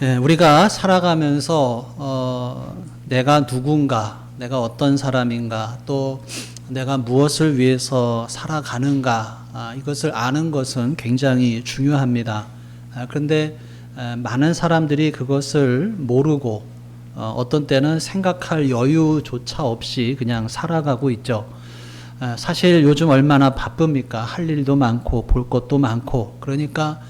우리가 살아가면서 내가 누군가, 내가 어떤 사람인가, 또 내가 무엇을 위해서 살아가는가, 이것을 아는 것은 굉장히 중요합니다. 그런데 많은 사람들이 그것을 모르고 어떤 때는 생각할 여유조차 없이 그냥 살아가고 있죠. 사실 요즘 얼마나 바쁩니까? 할 일도 많고 볼 것도 많고, 그러니까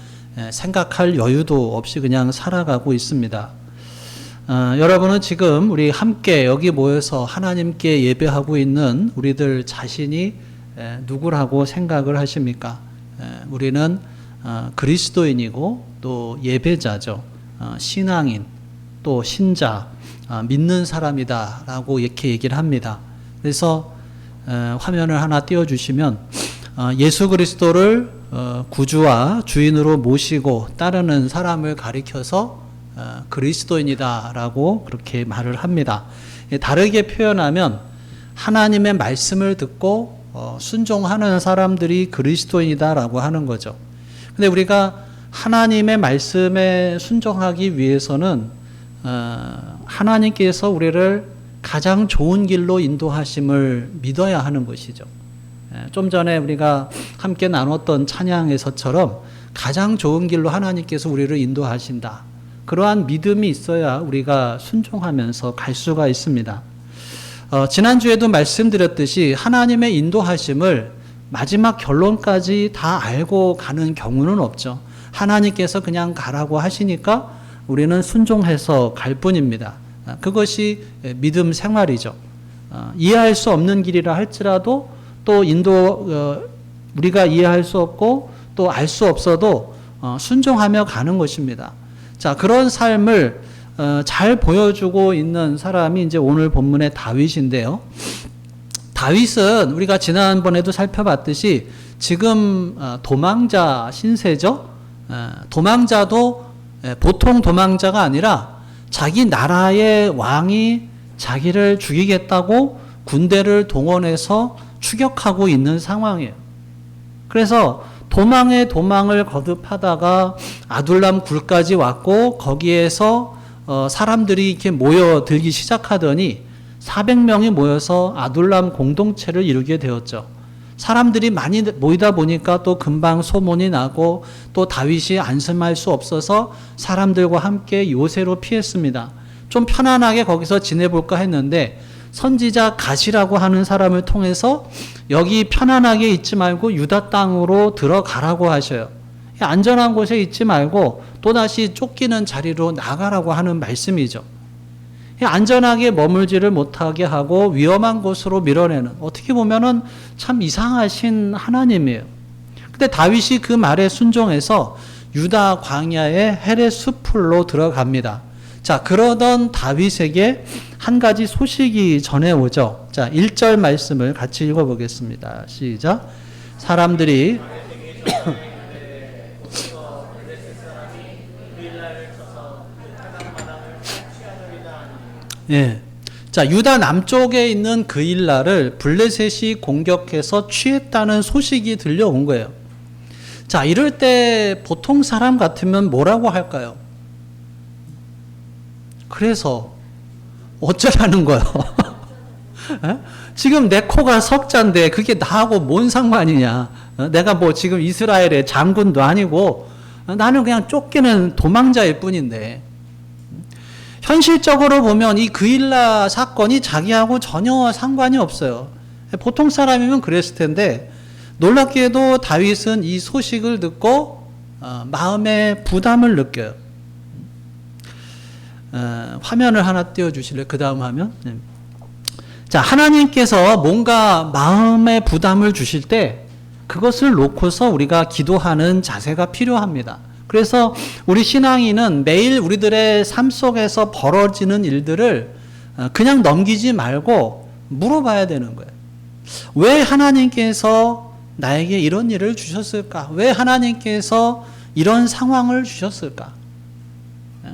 생각할 여유도 없이 그냥 살아가고 있습니다. 여러분은 지금 우리 함께 여기 모여서 하나님께 예배하고 있는 우리들 자신이 누구라고 생각을 하십니까? 우리는 그리스도인이고 또 예배자죠. 신앙인, 또 신자, 믿는 사람이다 라고 이렇게 얘기를 합니다. 그래서 화면을 하나 띄워주시면 예수 그리스도를 구주와 주인으로 모시고 따르는 사람을 가리켜서 그리스도인이다 라고 그렇게 말을 합니다. 다르게 표현하면 하나님의 말씀을 듣고 순종하는 사람들이 그리스도인이다 라고 하는 거죠. 근데 우리가 하나님의 말씀에 순종하기 위해서는 하나님께서 우리를 가장 좋은 길로 인도하심을 믿어야 하는 것이죠. 좀 전에 우리가 함께 나눴던 찬양에서처럼 가장 좋은 길로 하나님께서 우리를 인도하신다. 그러한 믿음이 있어야 우리가 순종하면서 갈 수가 있습니다. 지난주에도 말씀드렸듯이 하나님의 인도하심을 마지막 결론까지 다 알고 가는 경우는 없죠. 하나님께서 그냥 가라고 하시니까 우리는 순종해서 갈 뿐입니다. 그것이 믿음 생활이죠. 이해할 수 없는 길이라 할지라도 또 우리가 이해할 수 없고 또 알 수 없어도 순종하며 가는 것입니다. 자, 그런 삶을 잘 보여주고 있는 사람이 이제 오늘 본문의 다윗인데요. 다윗은 우리가 지난번에도 살펴봤듯이 지금 도망자 신세죠. 도망자도 보통 도망자가 아니라 자기 나라의 왕이 자기를 죽이겠다고 군대를 동원해서 추격하고 있는 상황이에요. 그래서 도망의 도망을 거듭하다가 아둘람 굴까지 왔고 거기에서 사람들이 이렇게 모여들기 시작하더니 400명이 모여서 아둘람 공동체를 이루게 되었죠. 사람들이 많이 모이다 보니까 또 금방 소문이 나고 또 다윗이 안심할 수 없어서 사람들과 함께 요새로 피했습니다. 좀 편안하게 거기서 지내볼까 했는데 선지자 갓이라고 하는 사람을 통해서 여기 편안하게 있지 말고 유다 땅으로 들어가라고 하셔요. 안전한 곳에 있지 말고 또다시 쫓기는 자리로 나가라고 하는 말씀이죠. 안전하게 머물지를 못하게 하고 위험한 곳으로 밀어내는, 어떻게 보면은 참 이상하신 하나님이에요. 근데 다윗이 그 말에 순종해서 유다 광야의 헤레 숲으로 들어갑니다. 자, 그러던 다윗에게 한 가지 소식이 전해오죠. 자, 1절 말씀을 같이 읽어보겠습니다. 시작. 사람들이 예. 자, 유다 남쪽에 있는 그일라를 블레셋이 공격해서 취했다는 소식이 들려온 거예요. 자, 이럴 때 보통 사람 같으면 뭐라고 할까요? 그래서 어쩌라는 거예요? 지금 내 코가 석자인데 그게 나하고 뭔 상관이냐? 내가 뭐 지금 이스라엘의 장군도 아니고 나는 그냥 쫓기는 도망자일 뿐인데. 현실적으로 보면 이 그일라 사건이 자기하고 전혀 상관이 없어요. 보통 사람이면 그랬을 텐데 놀랍게도 다윗은 이 소식을 듣고 마음에 부담을 느껴요. 화면을 하나 띄워주실래요? 그 다음 화면. 네. 자, 하나님께서 뭔가 마음에 부담을 주실 때 그것을 놓고서 우리가 기도하는 자세가 필요합니다. 그래서 우리 신앙인은 매일 우리들의 삶 속에서 벌어지는 일들을 그냥 넘기지 말고 물어봐야 되는 거예요. 왜 하나님께서 나에게 이런 일을 주셨을까? 왜 하나님께서 이런 상황을 주셨을까?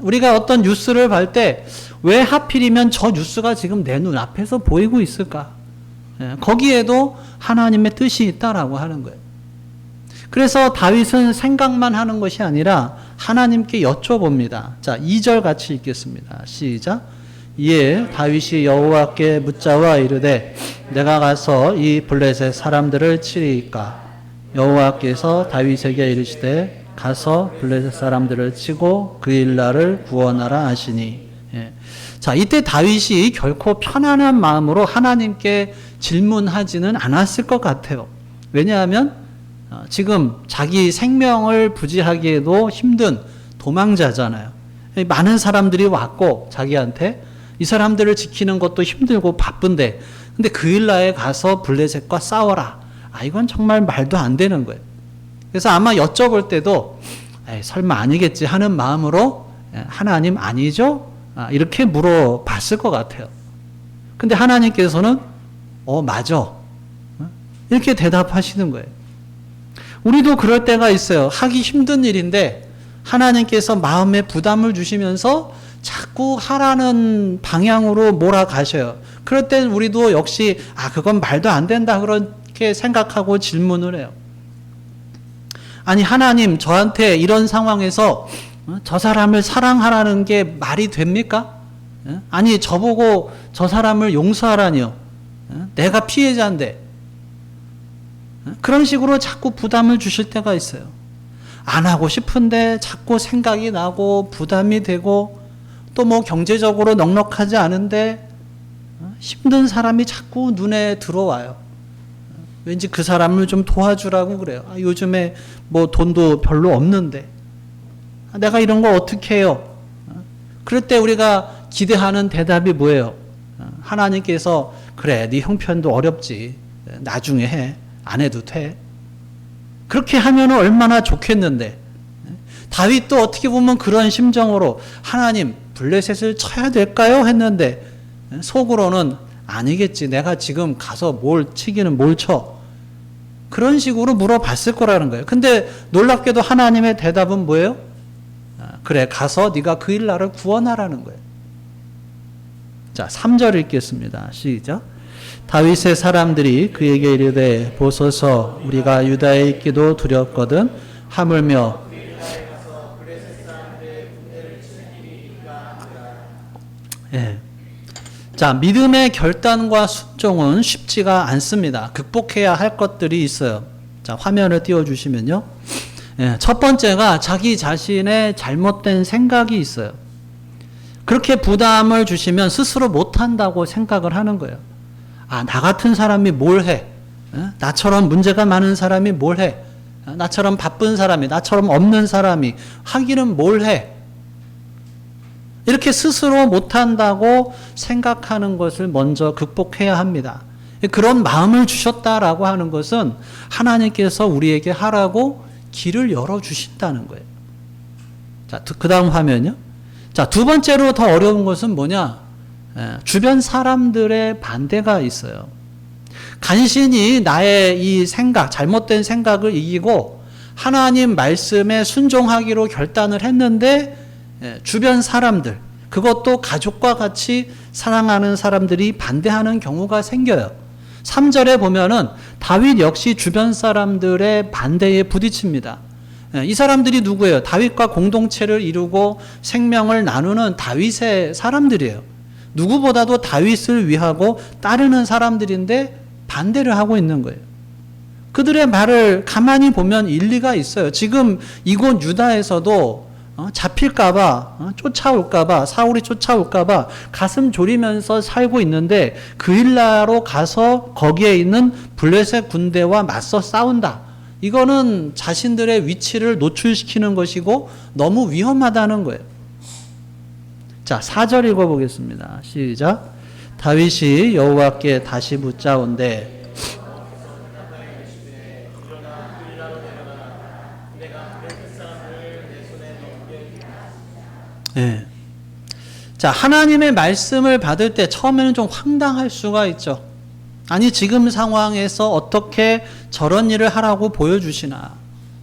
우리가 어떤 뉴스를 볼 때 왜 하필이면 저 뉴스가 지금 내 눈앞에서 보이고 있을까? 거기에도 하나님의 뜻이 있다라고 하는 거예요. 그래서 다윗은 생각만 하는 것이 아니라 하나님께 여쭤봅니다. 자, 2절 같이 읽겠습니다. 시작. 이에 다윗이 여호와께 묻자와 이르되 내가 가서 이 블레셋 사람들을 치리이까? 여호와께서 다윗에게 이르시되 가서 블레셋 사람들을 치고 그 일날을 구원하라 하시니. 예. 자, 이때 다윗이 결코 편안한 마음으로 하나님께 질문하지는 않았을 것 같아요. 왜냐하면 지금 자기 생명을 부지하기에도 힘든 도망자잖아요. 많은 사람들이 왔고 자기한테 이 사람들을 지키는 것도 힘들고 바쁜데, 근데 그 일날에 가서 블레셋과 싸워라. 이건 정말 말도 안 되는 거예요. 그래서 아마 여쭤볼 때도 설마 아니겠지 하는 마음으로 하나님 아니죠? 이렇게 물어봤을 것 같아요. 근데 하나님께서는 맞아. 이렇게 대답하시는 거예요. 우리도 그럴 때가 있어요. 하기 힘든 일인데 하나님께서 마음에 부담을 주시면서 자꾸 하라는 방향으로 몰아가셔요. 그럴 땐 우리도 역시 그건 말도 안 된다 그렇게 생각하고 질문을 해요. 아니, 하나님 저한테 이런 상황에서 저 사람을 사랑하라는 게 말이 됩니까? 아니, 저보고 저 사람을 용서하라니요. 내가 피해자인데. 그런 식으로 자꾸 부담을 주실 때가 있어요. 안 하고 싶은데 자꾸 생각이 나고 부담이 되고, 또 뭐 경제적으로 넉넉하지 않은데 힘든 사람이 자꾸 눈에 들어와요. 왠지 그 사람을 좀 도와주라고 그래요. 요즘에 뭐 돈도 별로 없는데 내가 이런 거 어떻게 해요? 그럴 때 우리가 기대하는 대답이 뭐예요? 하나님께서 그래, 네 형편도 어렵지, 나중에 해, 안 해도 돼. 그렇게 하면 얼마나 좋겠는데. 다윗도 어떻게 보면 그런 심정으로 하나님 블레셋을 쳐야 될까요? 했는데 속으로는 아니겠지, 내가 지금 가서 뭘 치기는 뭘 쳐. 그런 식으로 물어봤을 거라는 거예요. 근데 놀랍게도 하나님의 대답은 뭐예요? 그래, 가서 네가 그 일날을 구원하라는 거예요. 자, 3절 읽겠습니다. 시작. 다윗의 사람들이 그에게 이르되 보소서, 우리가 유다에 있기도 두렵거든 하물며 자, 믿음의 결단과 순종은 쉽지가 않습니다. 극복해야 할 것들이 있어요. 자, 화면을 띄워주시면요. 첫 번째가 자기 자신의 잘못된 생각이 있어요. 그렇게 부담을 주시면 스스로 못한다고 생각을 하는 거예요. 나 같은 사람이 뭘 해? 나처럼 문제가 많은 사람이 뭘 해? 나처럼 바쁜 사람이, 나처럼 없는 사람이 하기는 뭘 해? 이렇게 스스로 못한다고 생각하는 것을 먼저 극복해야 합니다. 그런 마음을 주셨다라고 하는 것은 하나님께서 우리에게 하라고 길을 열어주신다는 거예요. 자, 그 다음 화면요. 자, 두 번째로 더 어려운 것은 뭐냐? 주변 사람들의 반대가 있어요. 간신히 나의 이 생각, 잘못된 생각을 이기고 하나님 말씀에 순종하기로 결단을 했는데 주변 사람들, 그것도 가족과 같이 사랑하는 사람들이 반대하는 경우가 생겨요. 3절에 보면은 다윗 역시 주변 사람들의 반대에 부딪힙니다. 이 사람들이 누구예요? 다윗과 공동체를 이루고 생명을 나누는 다윗의 사람들이에요. 누구보다도 다윗을 위하고 따르는 사람들인데 반대를 하고 있는 거예요. 그들의 말을 가만히 보면 일리가 있어요. 지금 이곳 유다에서도 잡힐까봐, 쫓아올까봐, 사울이 쫓아올까봐 가슴 졸이면서 살고 있는데 그 일나라로 가서 거기에 있는 블레셋 군대와 맞서 싸운다. 이거는 자신들의 위치를 노출시키는 것이고 너무 위험하다는 거예요. 자, 4절 읽어보겠습니다. 시작. 다윗이 여호와께 다시 묻자온대 자, 하나님의 말씀을 받을 때 처음에는 좀 황당할 수가 있죠. 아니, 지금 상황에서 어떻게 저런 일을 하라고 보여주시나?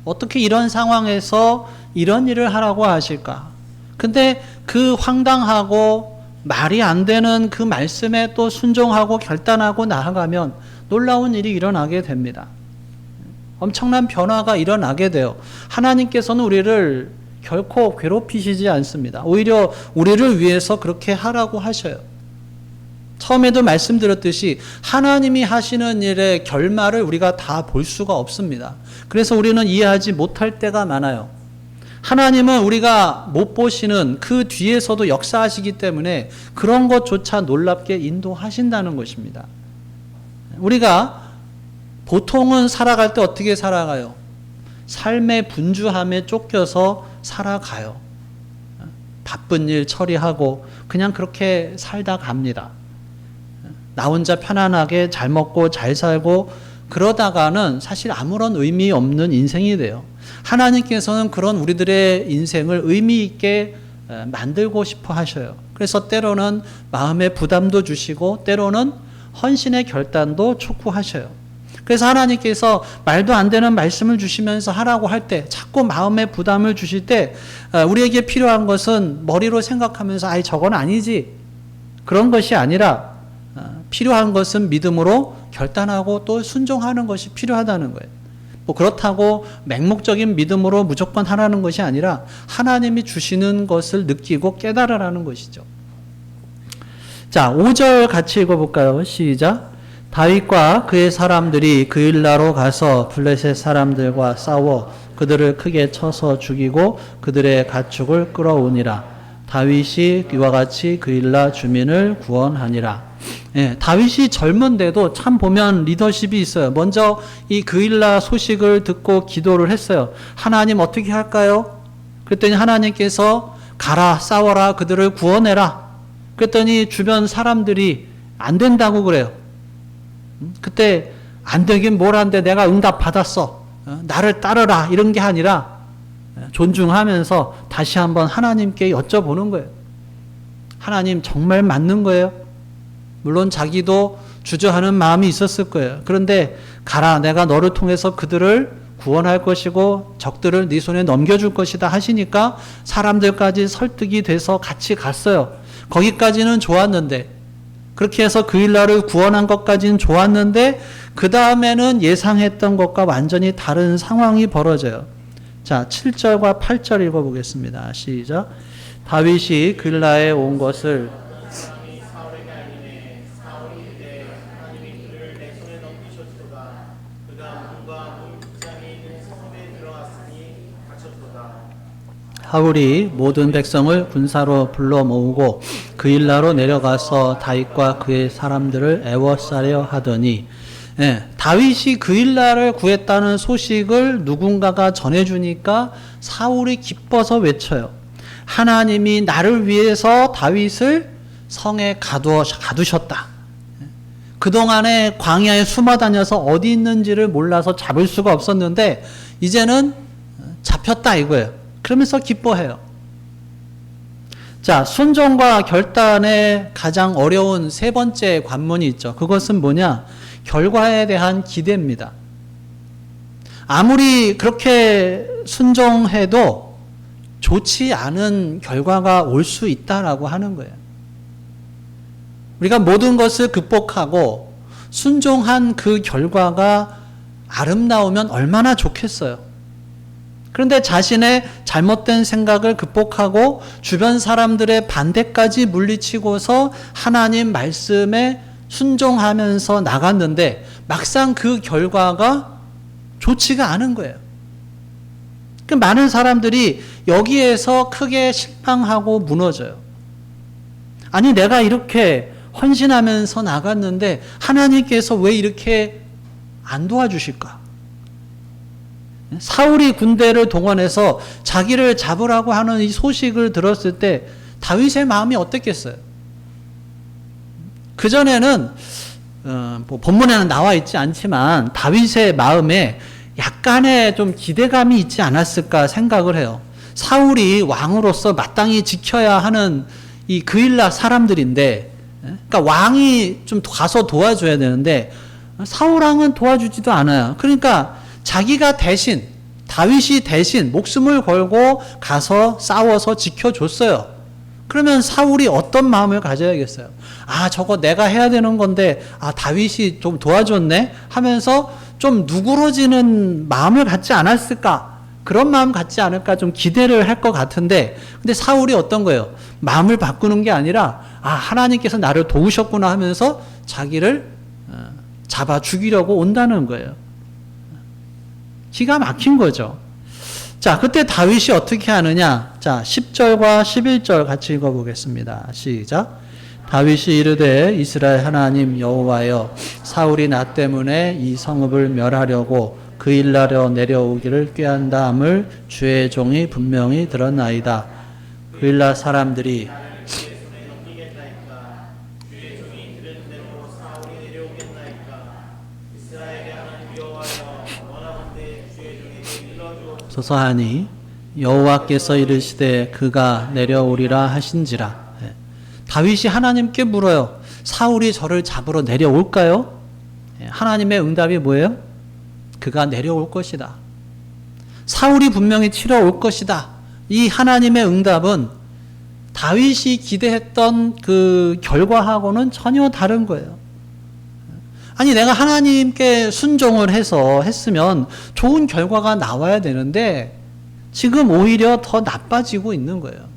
어떻게 이런 상황에서 이런 일을 하라고 하실까? 근데 그 황당하고 말이 안 되는 그 말씀에 또 순종하고 결단하고 나아가면 놀라운 일이 일어나게 됩니다. 엄청난 변화가 일어나게 돼요. 하나님께서는 우리를 결코 괴롭히시지 않습니다. 오히려 우리를 위해서 그렇게 하라고 하셔요. 처음에도 말씀드렸듯이 하나님이 하시는 일의 결말을 우리가 다 볼 수가 없습니다. 그래서 우리는 이해하지 못할 때가 많아요. 하나님은 우리가 못 보시는 그 뒤에서도 역사하시기 때문에 그런 것조차 놀랍게 인도하신다는 것입니다. 우리가 보통은 살아갈 때 어떻게 살아가요? 삶의 분주함에 쫓겨서 살아가요. 바쁜 일 처리하고 그냥 그렇게 살다 갑니다. 나 혼자 편안하게 잘 먹고 잘 살고 그러다가는 사실 아무런 의미 없는 인생이 돼요. 하나님께서는 그런 우리들의 인생을 의미 있게 만들고 싶어 하셔요. 그래서 때로는 마음의 부담도 주시고 때로는 헌신의 결단도 촉구하셔요. 그래서 하나님께서 말도 안 되는 말씀을 주시면서 하라고 할 때 자꾸 마음의 부담을 주실 때 우리에게 필요한 것은 머리로 생각하면서 아이 저건 아니지 그런 것이 아니라 필요한 것은 믿음으로 결단하고 또 순종하는 것이 필요하다는 거예요. 뭐 그렇다고 맹목적인 믿음으로 무조건 하라는 것이 아니라 하나님이 주시는 것을 느끼고 깨달으라는 것이죠. 자, 5절 같이 읽어볼까요? 시작. 다윗과 그의 사람들이 그일라로 가서 블레셋 사람들과 싸워 그들을 크게 쳐서 죽이고 그들의 가축을 끌어오니라. 다윗이 이와 같이 그일라 주민을 구원하니라. 예, 다윗이 젊은데도 참 보면 리더십이 있어요. 먼저 이 그일라 소식을 듣고 기도를 했어요. 하나님 어떻게 할까요? 그랬더니 하나님께서 가라 싸워라 그들을 구원해라. 그랬더니 주변 사람들이 안 된다고 그래요. 그때 안 되긴 뭘 한데 내가 응답 받았어. 나를 따르라 이런 게 아니라 존중하면서 다시 한번 하나님께 여쭤보는 거예요. 하나님 정말 맞는 거예요? 물론 자기도 주저하는 마음이 있었을 거예요. 그런데 가라 내가 너를 통해서 그들을 구원할 것이고 적들을 네 손에 넘겨줄 것이다 하시니까 사람들까지 설득이 돼서 같이 갔어요. 거기까지는 좋았는데 그렇게 해서 그일라를 구원한 것까지는 좋았는데 그 다음에는 예상했던 것과 완전히 다른 상황이 벌어져요. 자, 7절과 8절 읽어보겠습니다. 시작. 다윗이 그일라에 온 것을 사울이 모든 백성을 군사로 불러 모으고 그일라로 내려가서 다윗과 그의 사람들을 애워싸려 하더니 다윗이 그일라를 구했다는 소식을 누군가가 전해주니까 사울이 기뻐서 외쳐요. 하나님이 나를 위해서 다윗을 성에 가두셨다. 그동안에 광야에 숨어 다녀서 어디 있는지를 몰라서 잡을 수가 없었는데 이제는 잡혔다 이거예요. 그러면서 기뻐해요. 자, 순종과 결단의 가장 어려운 세 번째 관문이 있죠. 그것은 뭐냐? 결과에 대한 기대입니다. 아무리 그렇게 순종해도 좋지 않은 결과가 올 수 있다라고 하는 거예요. 우리가 모든 것을 극복하고 순종한 그 결과가 아름다우면 얼마나 좋겠어요. 그런데 자신의 잘못된 생각을 극복하고 주변 사람들의 반대까지 물리치고서 하나님 말씀에 순종하면서 나갔는데 막상 그 결과가 좋지가 않은 거예요. 그 많은 사람들이 여기에서 크게 실망하고 무너져요. 아니 내가 이렇게 헌신하면서 나갔는데 하나님께서 왜 이렇게 안 도와주실까? 사울이 군대를 동원해서 자기를 잡으라고 하는 이 소식을 들었을 때 다윗의 마음이 어땠겠어요? 그전에는 본문에는 나와 있지 않지만 다윗의 마음에 약간의 좀 기대감이 있지 않았을까 생각을 해요. 사울이 왕으로서 마땅히 지켜야 하는 이 그일라 사람들인데 그러니까 왕이 좀 가서 도와줘야 되는데 사울왕은 도와주지도 않아요. 그러니까 자기가 대신 다윗이 대신 목숨을 걸고 가서 싸워서 지켜줬어요. 그러면 사울이 어떤 마음을 가져야겠어요? 아 저거 내가 해야 되는 건데 아 다윗이 좀 도와줬네 하면서 좀 누그러지는 마음을 갖지 않았을까? 그런 마음 갖지 않을까 좀 기대를 할 것 같은데, 근데 사울이 어떤 거예요? 마음을 바꾸는 게 아니라 하나님께서 나를 도우셨구나 하면서 자기를 잡아 죽이려고 온다는 거예요. 기가 막힌 거죠. 자, 그때 다윗이 어떻게 하느냐? 자, 10절과 11절 같이 읽어보겠습니다. 시작. 다윗이 이르되 이스라엘 하나님 여호와여, 사울이 나 때문에 이 성읍을 멸하려고 그 일나려 내려오기를 꾀한다 함을 주의 종이 분명히 들었나이다. 그 일날 사람들이 소서하니 여호와께서 이르시되 그가 내려오리라 하신지라. 다윗이 하나님께 물어요. 사울이 저를 잡으러 내려올까요? 하나님의 응답이 뭐예요? 그가 내려올 것이다. 사울이 분명히 치러 올 것이다. 이 하나님의 응답은 다윗이 기대했던 그 결과하고는 전혀 다른 거예요. 아니, 내가 하나님께 순종을 했으면 좋은 결과가 나와야 되는데 지금 오히려 더 나빠지고 있는 거예요.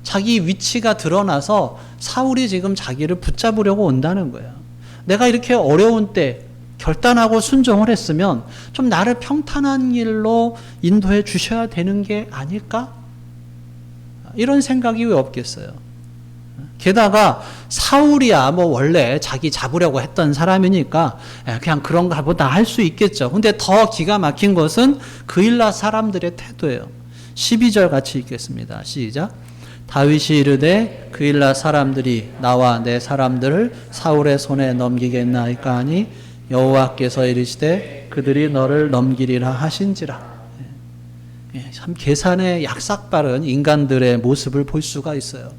자기 위치가 드러나서 사울이 지금 자기를 붙잡으려고 온다는 거예요. 내가 이렇게 어려운 때 결단하고 순종을 했으면 좀 나를 평탄한 길로 인도해 주셔야 되는 게 아닐까? 이런 생각이 왜 없겠어요? 게다가 사울이야 뭐 원래 자기 잡으려고 했던 사람이니까 그냥 그런가 보다 할 수 있겠죠. 근데 더 기가 막힌 것은 그일라 사람들의 태도예요. 12절 같이 읽겠습니다. 시작. 다윗이 이르되 그일라 사람들이 나와 내 사람들을 사울의 손에 넘기겠나이까 하니 여호와께서 이르시되 그들이 너를 넘기리라 하신지라. 참 계산에 약삭빠른 인간들의 모습을 볼 수가 있어요.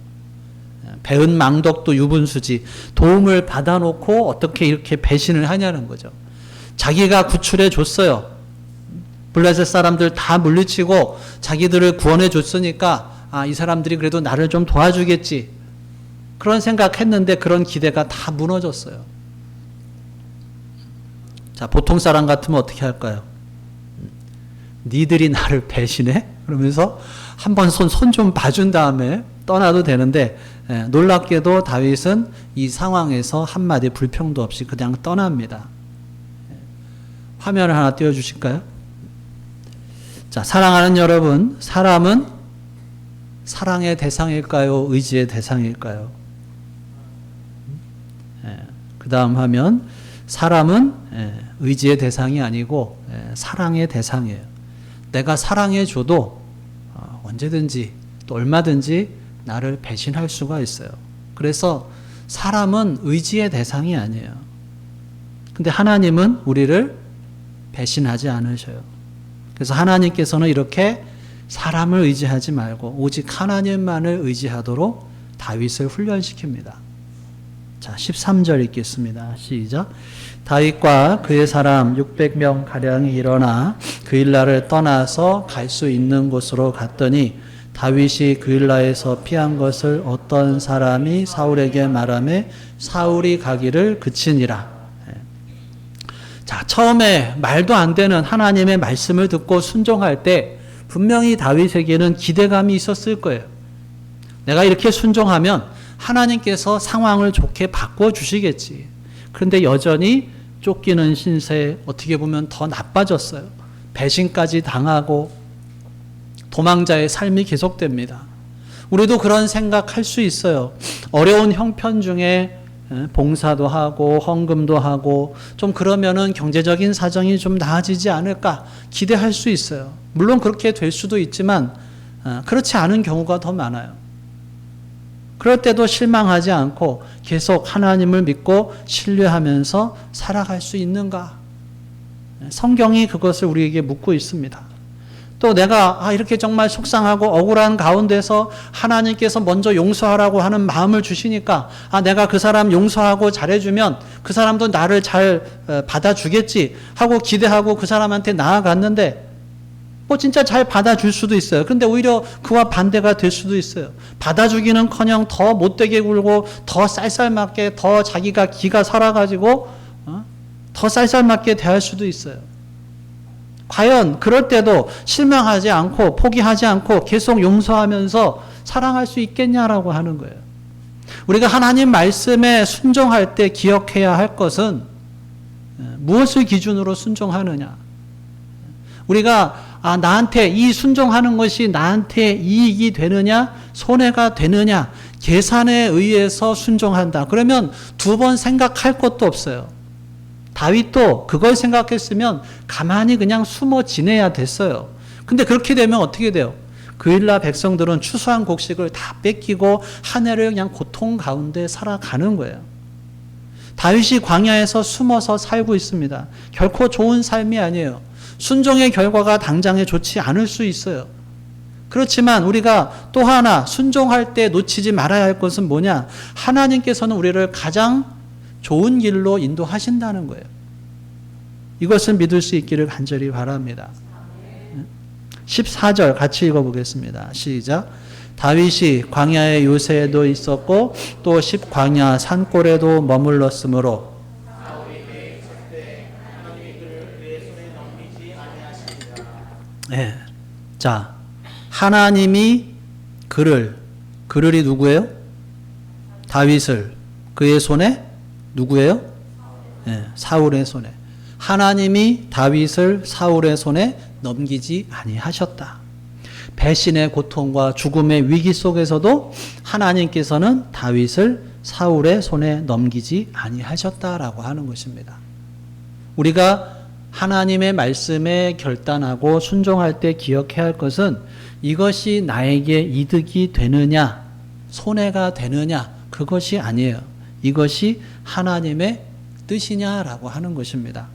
배은 망덕도 유분수지, 도움을 받아놓고 어떻게 이렇게 배신을 하냐는 거죠. 자기가 구출해 줬어요. 블레셋 사람들 다 물리치고 자기들을 구원해 줬으니까 이 사람들이 그래도 나를 좀 도와주겠지, 그런 생각했는데 그런 기대가 다 무너졌어요. 자, 보통 사람 같으면 어떻게 할까요? 니들이 나를 배신해? 그러면서 한번 손 좀 봐준 다음에 떠나도 되는데, 놀랍게도 다윗은 이 상황에서 한마디 불평도 없이 그냥 떠납니다. 화면을 하나 띄워주실까요? 자, 사랑하는 여러분, 사람은 사랑의 대상일까요? 의지의 대상일까요? 그 다음 화면, 사람은 의지의 대상이 아니고 사랑의 대상이에요. 내가 사랑해줘도 언제든지 또 얼마든지 나를 배신할 수가 있어요. 그래서 사람은 의지의 대상이 아니에요. 근데 하나님은 우리를 배신하지 않으셔요. 그래서 하나님께서는 이렇게 사람을 의지하지 말고 오직 하나님만을 의지하도록 다윗을 훈련시킵니다. 자, 13절 읽겠습니다. 시작. 다윗과 그의 사람 600명 가량이 일어나 그일라를 떠나서 갈 수 있는 곳으로 갔더니 다윗이 그일라에서 피한 것을 어떤 사람이 사울에게 말하매 사울이 가기를 그치니라. 자, 처음에 말도 안 되는 하나님의 말씀을 듣고 순종할 때 분명히 다윗에게는 기대감이 있었을 거예요. 내가 이렇게 순종하면 하나님께서 상황을 좋게 바꿔주시겠지. 그런데 여전히 쫓기는 신세, 어떻게 보면 더 나빠졌어요. 배신까지 당하고 도망자의 삶이 계속됩니다. 우리도 그런 생각할 수 있어요. 어려운 형편 중에 봉사도 하고 헌금도 하고 좀 그러면은 경제적인 사정이 좀 나아지지 않을까 기대할 수 있어요. 물론 그렇게 될 수도 있지만 그렇지 않은 경우가 더 많아요. 그럴 때도 실망하지 않고 계속 하나님을 믿고 신뢰하면서 살아갈 수 있는가? 성경이 그것을 우리에게 묻고 있습니다. 또 내가 이렇게 정말 속상하고 억울한 가운데서 하나님께서 먼저 용서하라고 하는 마음을 주시니까 내가 그 사람 용서하고 잘해주면 그 사람도 나를 잘 받아주겠지 하고 기대하고 그 사람한테 나아갔는데 뭐 진짜 잘 받아줄 수도 있어요. 그런데 오히려 그와 반대가 될 수도 있어요. 받아주기는커녕 더 못되게 굴고 더 쌀쌀맞게 더 자기가 기가 살아가지고 더 쌀쌀맞게 대할 수도 있어요. 과연 그럴 때도 실망하지 않고 포기하지 않고 계속 용서하면서 사랑할 수 있겠냐라고 하는 거예요. 우리가 하나님 말씀에 순종할 때 기억해야 할 것은 무엇을 기준으로 순종하느냐. 우리가 나한테 이 순종하는 것이 나한테 이익이 되느냐 손해가 되느냐 계산에 의해서 순종한다. 그러면 두 번 생각할 것도 없어요. 다윗도 그걸 생각했으면 가만히 그냥 숨어 지내야 됐어요. 근데 그렇게 되면 어떻게 돼요? 그일라 백성들은 추수한 곡식을 다 뺏기고 한 해를 그냥 고통 가운데 살아가는 거예요. 다윗이 광야에서 숨어서 살고 있습니다. 결코 좋은 삶이 아니에요. 순종의 결과가 당장에 좋지 않을 수 있어요. 그렇지만 우리가 또 하나 순종할 때 놓치지 말아야 할 것은 뭐냐? 하나님께서는 우리를 가장 좋은 길로 인도하신다는 거예요. 이것을 믿을 수 있기를 간절히 바랍니다. 14절 같이 읽어보겠습니다. 시작. 다윗이 광야의 요새에도 있었고 또 십광야 산골에도 머물렀으므로 네. 자, 하나님이 그를이 누구예요? 다윗을 그의 손에 누구예요? 네, 사울의 손에. 하나님이 다윗을 사울의 손에 넘기지 아니하셨다. 배신의 고통과 죽음의 위기 속에서도 하나님께서는 다윗을 사울의 손에 넘기지 아니하셨다라고 하는 것입니다. 우리가 하나님의 말씀에 결단하고 순종할 때 기억해야 할 것은 이것이 나에게 이득이 되느냐, 손해가 되느냐, 그것이 아니에요. 이것이 하나님의 뜻이냐라고 하는 것입니다.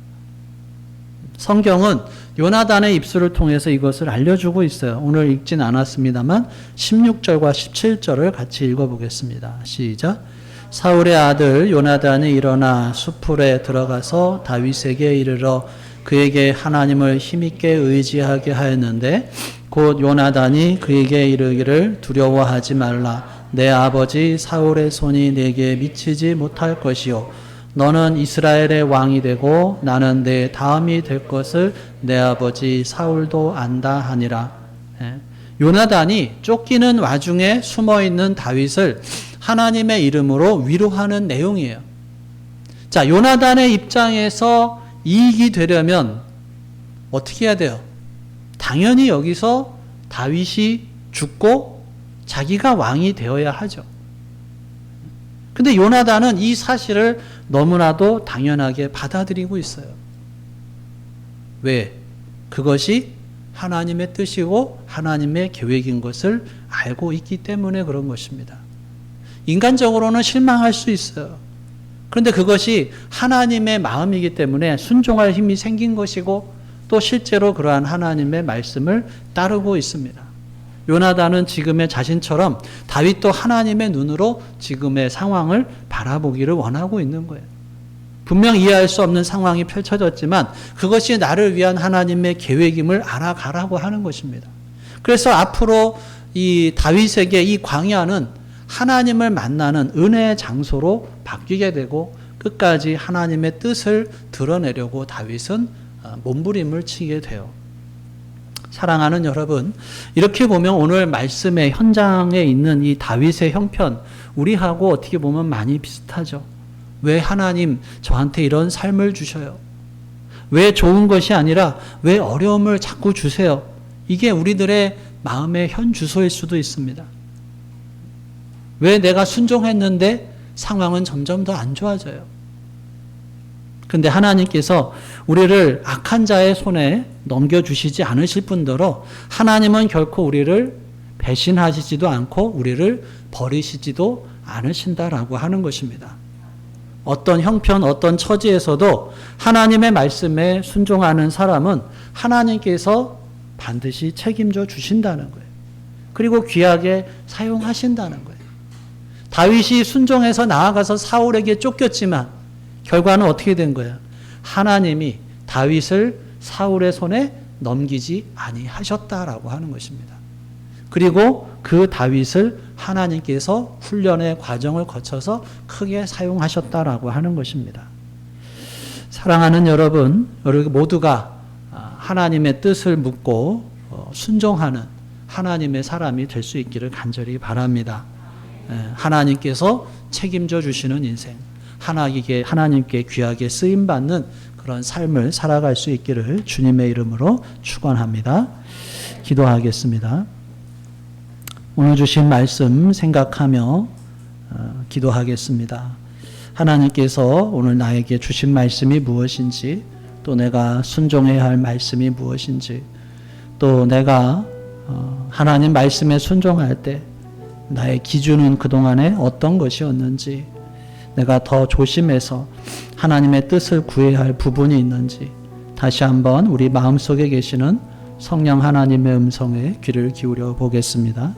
성경은 요나단의 입술을 통해서 이것을 알려주고 있어요. 오늘 읽진 않았습니다만 16절과 17절을 같이 읽어보겠습니다. 시작. 사울의 아들 요나단이 일어나 수풀에 들어가서 다윗에게 이르러 그에게 하나님을 힘있게 의지하게 하였는데 곧 요나단이 그에게 이르기를 두려워하지 말라. 내 아버지 사울의 손이 내게 미치지 못할 것이요 너는 이스라엘의 왕이 되고 나는 내 다음이 될 것을 내 아버지 사울도 안다 하니라. 요나단이 쫓기는 와중에 숨어있는 다윗을 하나님의 이름으로 위로하는 내용이에요. 자, 요나단의 입장에서 이익이 되려면 어떻게 해야 돼요? 당연히 여기서 다윗이 죽고 자기가 왕이 되어야 하죠. 근데 요나단은 이 사실을 너무나도 당연하게 받아들이고 있어요. 왜? 그것이 하나님의 뜻이고 하나님의 계획인 것을 알고 있기 때문에 그런 것입니다. 인간적으로는 실망할 수 있어요. 그런데 그것이 하나님의 마음이기 때문에 순종할 힘이 생긴 것이고 또 실제로 그러한 하나님의 말씀을 따르고 있습니다. 요나단은 지금의 자신처럼 다윗도 하나님의 눈으로 지금의 상황을 바라보기를 원하고 있는 거예요. 분명 이해할 수 없는 상황이 펼쳐졌지만 그것이 나를 위한 하나님의 계획임을 알아가라고 하는 것입니다. 그래서 앞으로 이 다윗에게 이 광야는 하나님을 만나는 은혜의 장소로 바뀌게 되고 끝까지 하나님의 뜻을 드러내려고 다윗은 몸부림을 치게 돼요. 사랑하는 여러분, 이렇게 보면 오늘 말씀의 현장에 있는 이 다윗의 형편, 우리하고 어떻게 보면 많이 비슷하죠. 왜 하나님 저한테 이런 삶을 주셔요? 왜 좋은 것이 아니라 왜 어려움을 자꾸 주세요? 이게 우리들의 마음의 현 주소일 수도 있습니다. 왜 내가 순종했는데 상황은 점점 더 안 좋아져요? 근데 하나님께서 우리를 악한 자의 손에 넘겨주시지 않으실 뿐더러 하나님은 결코 우리를 배신하시지도 않고 우리를 버리시지도 않으신다라고 하는 것입니다. 어떤 형편, 어떤 처지에서도 하나님의 말씀에 순종하는 사람은 하나님께서 반드시 책임져 주신다는 거예요. 그리고 귀하게 사용하신다는 거예요. 다윗이 순종해서 나아가서 사울에게 쫓겼지만 결과는 어떻게 된 거예요? 하나님이 다윗을 사울의 손에 넘기지 아니하셨다라고 하는 것입니다. 그리고 그 다윗을 하나님께서 훈련의 과정을 거쳐서 크게 사용하셨다라고 하는 것입니다. 사랑하는 여러분, 여러분 모두가 하나님의 뜻을 묻고 순종하는 하나님의 사람이 될 수 있기를 간절히 바랍니다. 하나님께서 책임져 주시는 인생, 하나님께 귀하게 쓰임받는 그런 삶을 살아갈 수 있기를 주님의 이름으로 축원합니다. 기도하겠습니다. 오늘 주신 말씀 생각하며 기도하겠습니다. 하나님께서 오늘 나에게 주신 말씀이 무엇인지, 또 내가 순종해야 할 말씀이 무엇인지, 또 내가 하나님 말씀에 순종할 때 나의 기준은 그동안에 어떤 것이었는지, 내가 더 조심해서 하나님의 뜻을 구해야 할 부분이 있는지 다시 한번 우리 마음속에 계시는 성령 하나님의 음성에 귀를 기울여 보겠습니다.